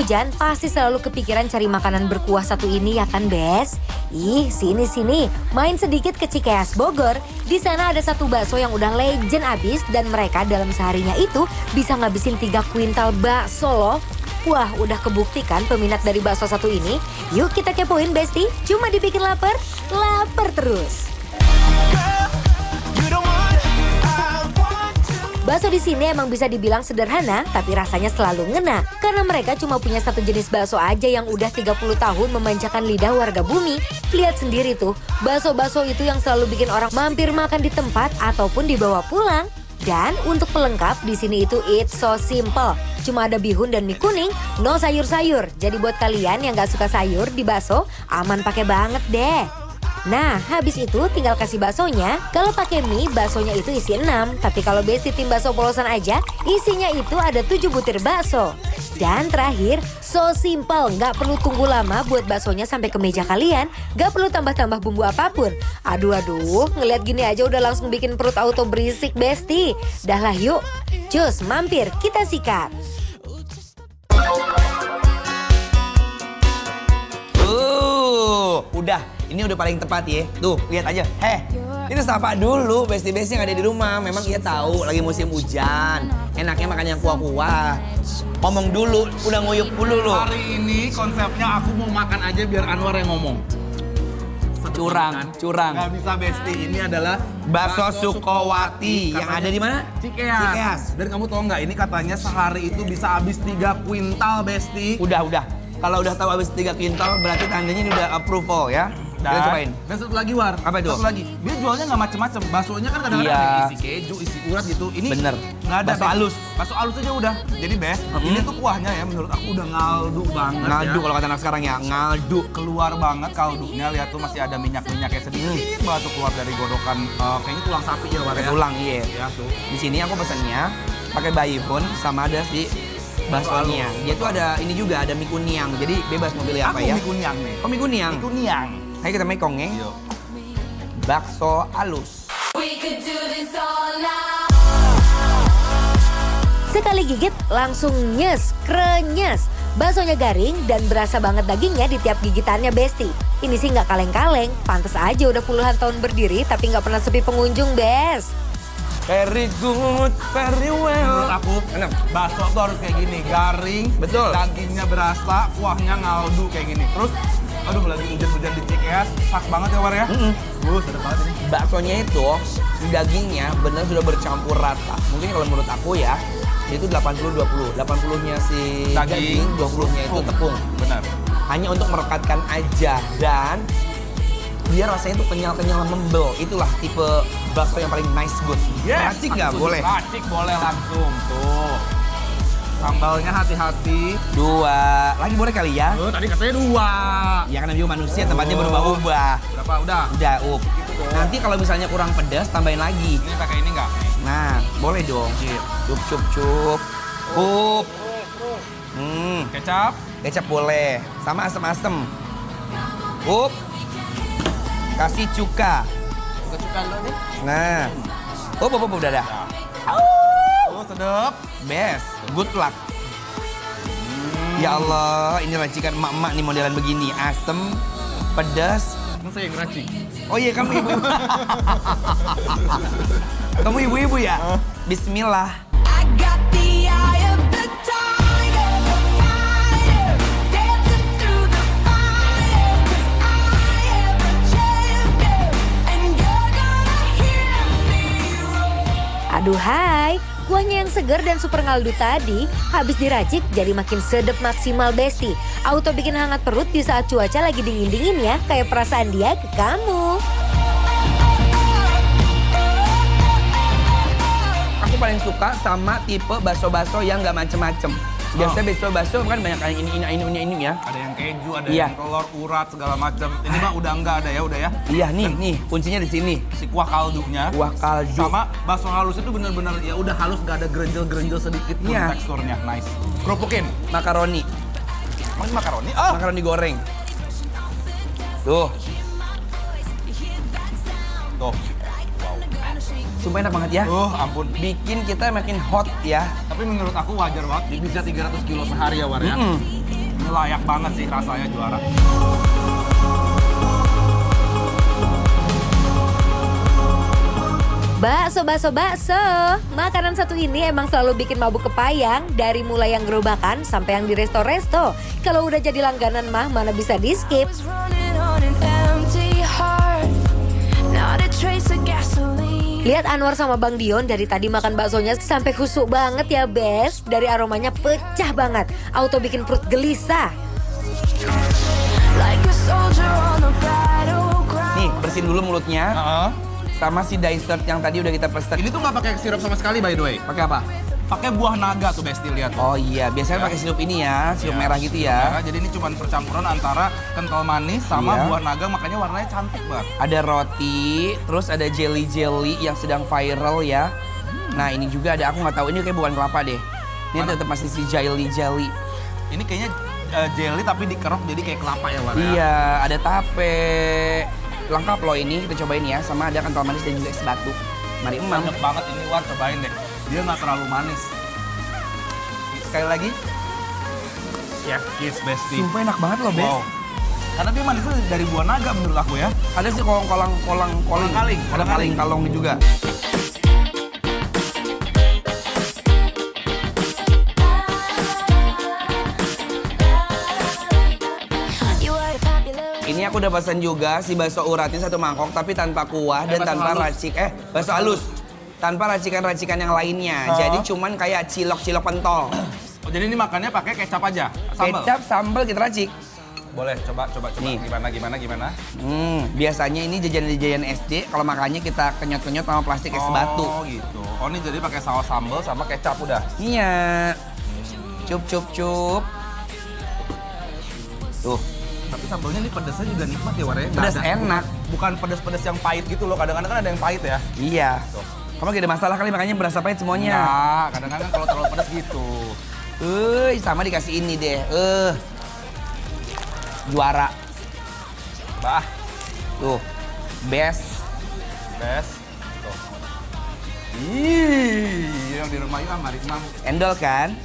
hujan, pasti selalu kepikiran cari makanan berkuah satu ini ya kan, Bes? Ih, sini. Main sedikit ke Cikeas Bogor. Di sana ada satu bakso yang udah legend abis dan mereka dalam seharinya itu bisa ngabisin 3 kuintal bakso loh. Wah, udah kebuktikan peminat dari bakso satu ini. Yuk kita kepoin, Besti. Cuma dibikin lapar terus. Bakso di sini emang bisa dibilang sederhana, tapi rasanya selalu ngena. Karena mereka cuma punya satu jenis bakso aja yang udah 30 tahun memanjakan lidah warga bumi. Lihat sendiri tuh, bakso-bakso itu yang selalu bikin orang mampir makan di tempat ataupun dibawa pulang. Dan untuk pelengkap di sini itu it's so simple. Cuma ada bihun dan mie kuning, no sayur-sayur. Jadi buat kalian yang gak suka sayur di bakso, aman pakai banget deh. Nah, habis itu tinggal kasih baksonya. Kalau pakai mie, baksonya itu isi 6. Tapi kalau Besti tim bakso polosan aja, isinya itu ada 7 butir bakso. Dan terakhir, so simple, nggak perlu tunggu lama buat baksonya sampai ke meja kalian. Nggak perlu tambah-tambah bumbu apapun. Aduh, ngeliat gini aja udah langsung bikin perut auto berisik, Besti. Dah lah yuk, cus mampir kita sikat. Udah, ini udah paling tepat ya. Tuh, lihat aja. Ini sapa dulu besti-besti yang ada di rumah. Memang ia tahu lagi musim hujan. Enaknya makan yang kuah-kuah. Ngomong dulu, udah nguyuk dulu loh. Hari ini konsepnya aku mau makan aja biar Anwar yang ngomong. Curang. Gak bisa Besti, ini adalah Bakso Sukowati yang ada di mana? Cikeas. Dan kamu tahu nggak, ini katanya sehari itu bisa habis 3 kuintal Besti. Udah. Kalau udah tahu habis 3 kuintal berarti tandanya ini udah approval ya. Kita cobain. Dan satu lagi War. Apa itu? Satu lagi. Dia jualnya nggak macem-macem. Baksonya kan kadang-kadang Iya. ada isi keju, isi urat gitu. Ini Bener. nggak ada. Bakso halus. Bakso halus aja udah. Jadi Bes, ini tuh kuahnya ya menurut aku udah ngaldu banget Ngaldu ya. kalau kata anak sekarang ya, ngaldu. Keluar banget kaldunya, lihat tuh masih ada minyak-minyaknya sedikit banget tuh keluar dari godokan, kayaknya tulang sapi ya War ya. Tulang iya. Ya tuh. Di sini aku pesennya pakai bayifun sama ada si baksonya. Dia tuh ada ini juga ada mie kunyang. Jadi bebas mau pilih apa Aku ya. mie kunyang nih. Oh, mie kunyang. Mie kunyang. Ayo kita mekong ya. Yuk. Bakso halus. Sekali gigit langsung nyes, krenyes. Baksonya garing dan berasa banget dagingnya di tiap gigitannya, Besti. Ini sih nggak kaleng-kaleng, pantes aja udah puluhan tahun berdiri tapi nggak pernah sepi pengunjung, Bes. Very good, very well. Menurut aku, Enak. bakso tuh harus kayak gini, garing, Betul. dagingnya berasa, kuahnya ngaldu kayak gini. Terus, aduh lagi hujan-hujan di Cikeas, sak banget ya War ya. Sedap banget ini. Baksonya itu dagingnya benar sudah bercampur rata. Mungkin kalau menurut aku ya, itu 80-20. 80-nya si daging, 20-nya itu tepung. Benar. Hanya untuk merekatkan aja dan biar rasanya tuh kenyal-kenyal membel. Itulah tipe bakso yang paling nice good. Racik nggak? Boleh. Racik boleh langsung tuh. Sambalnya hati-hati. 2. Lagi boleh kali ya? Tadi katanya 2. Ya kan namanya manusia tempatnya berubah-ubah. Berapa? Udah. Udah, Nanti kalau misalnya kurang pedas tambahin lagi. Ini pakai ini nggak? Nah, boleh dong. Cup. Kecap. Kecap boleh. Sama asem-asem. Kasih cuka. Kesukaan lo nih. Nah. Udah dah. Oh, sedap. Best. Good luck. Ya Allah, ini racikan emak-emak nih modelan begini. Asem, pedas. Kan saya yang racik. Oh iya, kamu ibu. Kamu ibu-ibu ya? Bismillah. Aduh hai, kuahnya yang segar dan super ngaldu tadi habis diracik jadi makin sedep maksimal, Besti. Auto bikin hangat perut di saat cuaca lagi dingin-dingin ya, kayak perasaan dia ke kamu. Aku paling suka sama tipe bakso-bakso yang nggak macem-macem. Biasanya bakso-bakso kan banyak yang ini ya. Ada yang keju, ada Iya. yang telur, urat, segala macam. Ini mah udah enggak ada ya, udah ya. Iya nih, kuncinya di sini. Si kuah kaldunya. Kuah kaldu. Sama bakso halus itu bener-bener ya udah halus, gak ada gerenjel-gerenjel sedikit pun Iya. teksturnya. Nice. Kerupukin. Makaroni. Ini makaroni. Makaroni goreng. Tuh. Tuh. Sumpah enak banget ya. Ampun. Bikin kita makin hot ya. Tapi menurut aku wajar banget, bisa 300 kilo sehari ya War ya. Ini layak banget sih, rasanya juara. Bakso. Makanan satu ini emang selalu bikin mabuk kepayang. Dari mulai yang gerobakan sampai yang di resto-resto. Kalau udah jadi langganan mah mana bisa di skip. Lihat Anwar sama Bang Dion dari tadi makan baksonya sampai khusuk banget ya Bes. Dari aromanya pecah banget. Auto bikin perut gelisah. Nih, bersihin dulu mulutnya. Sama si dessert yang tadi udah kita pesen. Ini tuh nggak pakai sirup sama sekali by the way. Pakai apa? Pakai buah naga tuh Besti, lihat. Oh iya, biasanya pakai sirup ini ya, sirup merah gitu ya. Merah, jadi ini cuma percampuran antara kental manis sama buah naga, makanya warnanya cantik banget. Ada roti, terus ada jelly yang sedang viral ya. Nah ini juga ada, aku nggak tahu ini kayak bukan kelapa deh. Ini tetap masih si jelly. Ini kayaknya jelly tapi dikerok jadi kayak kelapa ya warnanya. Iya, ada tape. Lengkap loh ini, kita cobain ya. Sama ada kental manis dan juga es batu. Mari emang. Mantap banget ini War, cobain deh. Dia nggak terlalu manis. Sekali lagi. Chef Kiss Besti. Sumpah enak banget loh, Bes. Wow. Karena dia manisnya dari buah naga menurut aku ya. Ada sih kolang kaling. Ada kaling kalong juga. Ini aku udah pesan juga si bakso uratnya satu mangkok tapi tanpa kuah dan tanpa racik. Bakso halus. Tanpa racikan-racikan yang lainnya. Jadi cuman kayak cilok-cilok pentol. Oh, jadi ini makannya pakai kecap aja? Sambal? Kecap, sambal kita racik. Boleh, coba. Nih. Gimana? Biasanya ini jajanan SD, kalau makannya kita kenyot-kenyot sama plastik es batu. Oh gitu. Oh ini jadi pakai saus sambal sama kecap udah? Iya. Cup. Tuh. Tapi sambalnya ini pedesnya juga nikmat ya warnanya. Pedas enak. Bukan pedes-pedes yang pahit gitu loh, kadang-kadang kan ada yang pahit ya. Iya. Kamu gak ada masalah kali makanya berasa pahit semuanya. Nah, kadang-kadang kalau terlalu pedes gitu. Sama dikasih ini deh. Juara. Bah. Tuh. Best. Tuh. Ih, yang di rumah Imam, mari Imam. Endol kan?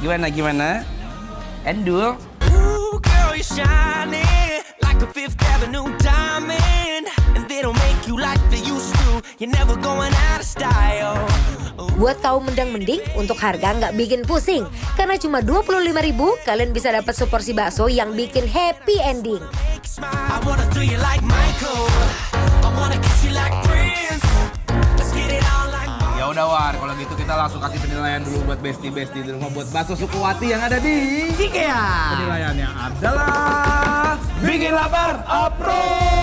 Gimana? Endul. Ooh, girl, you're shining like a Fifth Avenue diamond, and they don't make you like they used to. You're never going out of style. Buat kaum mendang-mending, untuk harga nggak bikin pusing. Karena cuma 25.000, kalian bisa dapat seporsi bakso yang bikin happy ending. I wanna do you like Michael. I wanna kiss you like Prince. Let's get it on like Ya udah War, kalau gitu kita langsung kasih penilaian dulu buat Besti di rumah buat bakso Sukuwati yang ada di Cikea. Penilaiannya adalah Bikin lapar, approve.